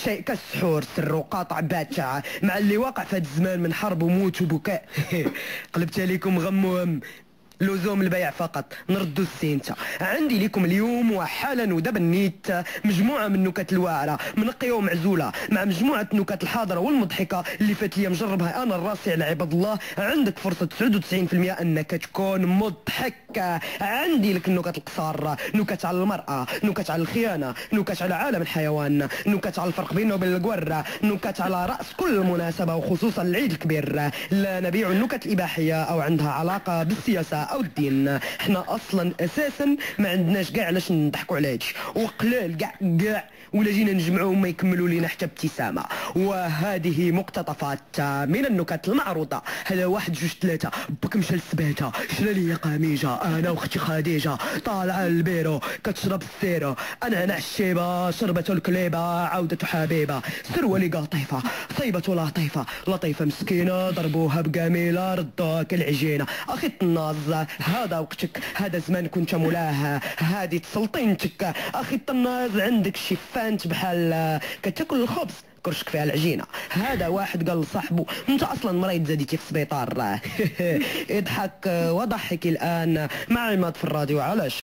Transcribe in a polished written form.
شيء كالسحور، سر وقاطع باتشع مع اللي واقع في هذا الزمان من حرب وموت وبكاء. قلبت عليكم غم وهم، لزوم البيع فقط نردو السينتا. عندي لكم اليوم وحالا ودابا النيت مجموعه من النكت الواعره منقيه ومعزوله مع مجموعه النكت الحاضره والمضحكه اللي فات لي مجربها انا الراسي على عباد الله. عندك فرصه 99% انك تكون مضحك. عندي لك النكت القصار، نكت على المراه، نكت على الخيانه، نكت على عالم الحيوان، نكت على الفرق بينه وبين القوره، نكت على راس كل مناسبه وخصوصا العيد الكبير. لا نبيع النكت الاباحيه او عندها علاقه بالسياسه او الدين. احنا اصلا اساسا ما عندناش كاع علاش نضحكوا على هادشي، وقلال كاع ولا جينا نجمعوهم ما يكملوا لينا حتى ابتسامه. وهذه مقتطفات من النكت المعروضه. هذا واحد جوج ثلاثه باك مشى للسباته، شرا لي قميجه انا واختي خديجه، طالعه للبيرو كتشرب السيرو، انا الشيبه شربت الكليبه عودة حبيبه، سروالي قاطيفه صيبة لطيفه، لطيفه مسكينه ضربوها بقميله ردوها كالعجينه. اخي الطناز هذا وقتك، هذا زمان كنت مولاه، هذه تسلطينتك. اخي الطناز عندك شفانت بحال كتاكل الخبز كرشك فيها العجينه. هذا واحد قال لصاحبه انت اصلا مريض زاديتي في السبيطار. يضحك وضحك الان مع عماد في الراديو. علاش؟